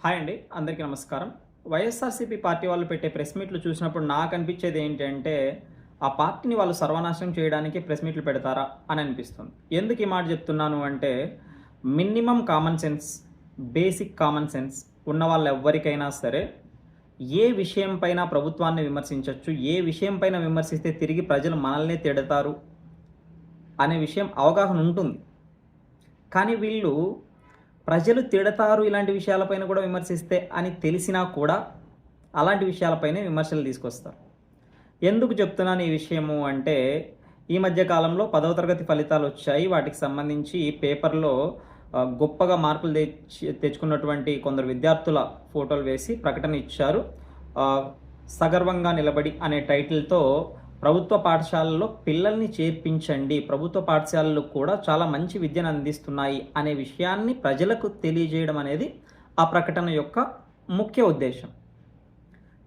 Hi అండి, అందరికీ నమస్కారం. వైఎస్ఆర్సీపీ పార్టీ వాళ్ళు పెట్టే ప్రెస్ మీట్లు చూసినప్పుడు నాకు అనిపించేది ఏంటంటే, ఆ పార్టీని వాళ్ళు సర్వనాశనం చేయడానికి ప్రెస్ మీట్లు పెడతారా అని అనిపిస్తుంది. ఎందుకు ఈ మాట చెప్తున్నాను అంటే, minimum common sense, basic common sense ఉన్న వాళ్ళు ఎవ్వరికైనా సరే, ఏ విషయం పైన ప్రభుత్వాన్ని విమర్శించవచ్చు, ఏ విషయం పైన విమర్శిస్తే తిరిగి ప్రజలు మనల్నే తిడతారు అనే విషయం అవగాహన ఉంటుంది. కానీ వీళ్ళు ప్రజలు తిడతారు ఇలాంటి విషయాలపైన కూడా విమర్శిస్తే అని తెలిసినా కూడా అలాంటి విషయాలపైనే విమర్శలు తీసుకొస్తారు. ఎందుకు చెప్తున్నాను ఈ విషయము అంటే, ఈ మధ్య కాలంలో 10వ తరగతి ఫలితాలు వచ్చాయి. వాటికి సంబంధించి పేపర్లో గొప్పగా మార్కులు తెచ్చుకున్నటువంటి కొందరు విద్యార్థుల ఫోటోలు వేసి ప్రకటన ఇచ్చారు. సగర్వంగా నిలబడి అనే టైటిల్తో ప్రభుత్వ పాఠశాలల్లో పిల్లల్ని చేర్పించండి, ప్రభుత్వ పాఠశాలలు కూడా చాలా మంచి విద్యను అందిస్తున్నాయి అనే విషయాన్ని ప్రజలకు తెలియజేయడం అనేది ఆ ప్రకటన యొక్క ముఖ్య ఉద్దేశం.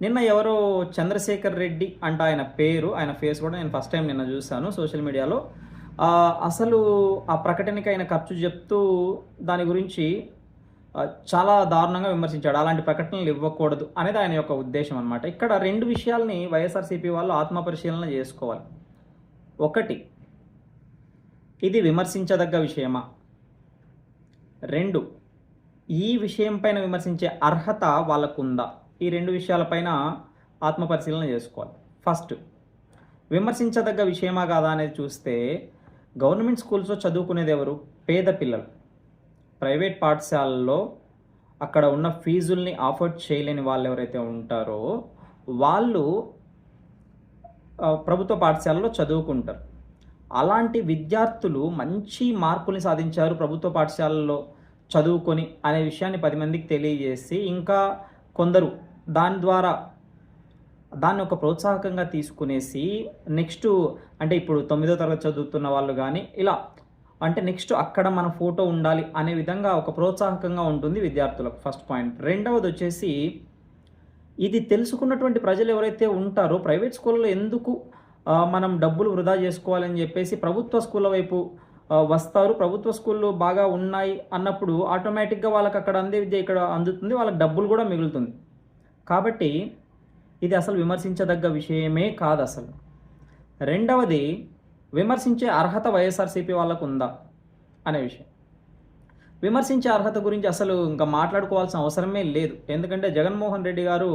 నిన్న ఎవరో చంద్రశేఖర్ రెడ్డి అంట ఆయన పేరు, ఆయన ఫేస్ కూడా నేను ఫస్ట్ టైం నిన్న చూశాను సోషల్ మీడియాలో. అసలు ఆ ప్రకటనకి ఆయన ఖర్చు చెప్తూ దాని గురించి చాలా దారుణంగా విమర్శించాడు. అలాంటి ప్రకటనలు ఇవ్వకూడదు అనేది ఆయన యొక్క ఉద్దేశం అనమాట. ఇక్కడ రెండు విషయాల్ని వైఎస్ఆర్సీపీ వాళ్ళు ఆత్మపరిశీలన చేసుకోవాలి. ఒకటి, ఇది విమర్శించదగ్గ విషయమా? రెండు, ఈ విషయం పైన విమర్శించే అర్హత వాళ్ళకుందా? ఈ రెండు విషయాలపైన ఆత్మపరిశీలన చేసుకోవాలి. ఫస్ట్, విమర్శించదగ్గ విషయమా కాదా అనేది చూస్తే, గవర్నమెంట్ స్కూల్స్లో చదువుకునేది ఎవరు? పేద పిల్లలు. ప్రైవేట్ పాఠశాలల్లో అక్కడ ఉన్న ఫీజుల్ని అఫోర్డ్ చేయలేని వాళ్ళు ఎవరైతే ఉంటారో వాళ్ళు ప్రభుత్వ పాఠశాలలో చదువుకుంటారు. అలాంటి విద్యార్థులు మంచి మార్కుల్ని సాధించారు ప్రభుత్వ పాఠశాలలో చదువుకొని అనే విషయాన్ని 10 మందికి తెలియజేసి, ఇంకా కొందరు దాని ద్వారా దాన్ని ఒక ప్రోత్సాహకంగా తీసుకునేసి నెక్స్ట్ అంటే ఇప్పుడు 9వ తరగతి చదువుతున్న వాళ్ళు కానీ ఇలా అంటే నెక్స్ట్ అక్కడ మన ఫోటో ఉండాలి అనే విధంగా ఒక ప్రోత్సాహకంగా ఉంటుంది విద్యార్థులకు. First point. రెండవది వచ్చేసి, ఇది తెలుసుకున్నటువంటి ప్రజలు ఎవరైతే ఉంటారో ప్రైవేట్ స్కూల్లో ఎందుకు మనం డబ్బులు వృధా చేసుకోవాలని చెప్పేసి ప్రభుత్వ స్కూళ్ళ వైపు వస్తారు. ప్రభుత్వ స్కూళ్ళు బాగా ఉన్నాయి అన్నప్పుడు ఆటోమేటిక్గా వాళ్ళకి అక్కడ అందే విద్య ఇక్కడ అందుతుంది, వాళ్ళకి డబ్బులు కూడా మిగులుతుంది. కాబట్టి ఇది అసలు విమర్శించదగ్గ విషయమే కాదు అసలు. రెండవది, విమర్శించే అర్హత వైఎస్ఆర్సీపీ వాళ్ళకు ఉందా అనే విషయం. విమర్శించే అర్హత గురించి అసలు ఇంకా మాట్లాడుకోవాల్సిన అవసరమే లేదు. ఎందుకంటే జగన్మోహన్ రెడ్డి గారు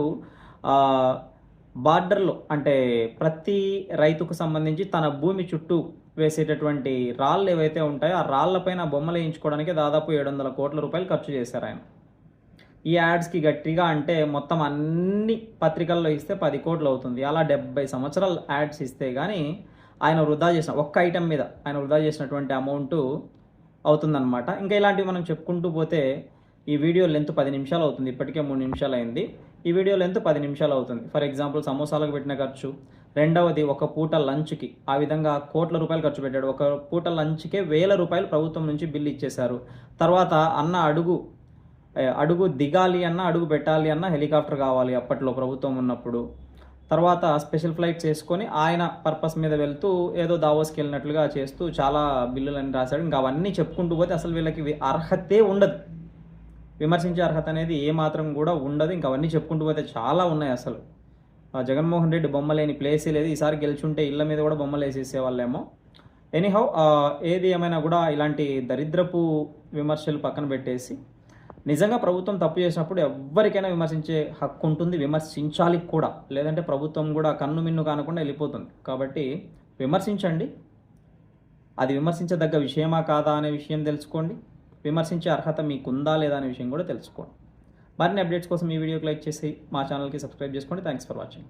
బార్డర్లో అంటే ప్రతి రైతుకు సంబంధించి తన భూమి చుట్టూ వేసేటటువంటి రాళ్ళు ఏవైతే ఉంటాయో ఆ రాళ్లపైన బొమ్మలు వేయించుకోవడానికి దాదాపు 700 కోట్ల రూపాయలు ఖర్చు చేశారు ఆయన. ఈ యాడ్స్కి గట్టిగా అంటే మొత్తం అన్ని పత్రికల్లో ఇస్తే 10 కోట్లు అవుతుంది. అలా 70 సంవత్సరాలు యాడ్స్ ఇస్తే కానీ ఆయన వృధా చేసిన ఒక్క ఐటెం మీద ఆయన వృధా చేసినటువంటి అమౌంట్ అవుతుందన్నమాట. ఇంకా ఇలాంటివి మనం చెప్పుకుంటూ పోతే ఈ వీడియో లెంత్ 10 నిమిషాలు అవుతుంది. ఇప్పటికే 3 నిమిషాలు అయింది. ఈ వీడియో లెంత్ 10 నిమిషాలు అవుతుంది. ఫర్ ఎగ్జాంపుల్ సమోసాలకు పెట్టిన ఖర్చు, రెండవది ఒక పూట లంచ్కి ఆ విధంగా కోట్ల రూపాయలు ఖర్చు పెట్టాడు. ఒక పూట లంచ్కే 1000 రూపాయలు ప్రభుత్వం నుంచి బిల్లు ఇచ్చేశారు. తర్వాత అన్న అడుగు దిగాలి అన్న, అడుగు పెట్టాలి అన్న హెలికాప్టర్ కావాలి అప్పట్లో ప్రభుత్వం ఉన్నప్పుడు. తర్వాత స్పెషల్ ఫ్లైట్స్ వేసుకొని ఆయన పర్పస్ మీద వెళ్తూ ఏదో దావోస్కి వెళ్ళినట్లుగా చేస్తూ చాలా బిల్లులని రాశాడు. ఇంకా అవన్నీ చెప్పుకుంటూ పోతే అసలు వీళ్ళకి అర్హతే ఉండదు, విమర్శించే అర్హత అనేది ఏమాత్రం కూడా ఉండదు. ఇంకా అవన్నీ చెప్పుకుంటూ పోతే చాలా ఉన్నాయి. అసలు జగన్మోహన్ రెడ్డి బొమ్మ లేని ప్లేసే లేదు. ఈసారి గెలుచుంటే ఇళ్ళ మీద కూడా బొమ్మలు వేసేసేవాళ్ళేమో. ఎనీహౌ, ఏది ఏమైనా కూడా ఇలాంటి దరిద్రపు విమర్శలు పక్కన పెట్టేసి, నిజంగా ప్రభుత్వం తప్పు చేసినప్పుడు ఎవరికైనా విమర్శించే హక్కు ఉంటుంది, విమర్శించాలి కూడా. లేదంటే ప్రభుత్వం కూడా కన్ను మిన్ను కానకుండా వెళ్ళిపోతుంది. కాబట్టి విమర్శించండి. అది విమర్శించదగ్గ విషయమా కాదా అనే విషయం తెలుసుకోండి. విమర్శించే అర్హత మీకుందా లేదా అనే విషయం కూడా తెలుసుకోండి. మరిన్ని అప్డేట్స్ కోసం ఈ వీడియోకి లైక్ చేసి మా ఛానల్కి సబ్స్క్రైబ్ చేసుకోండి. Thanks for watching.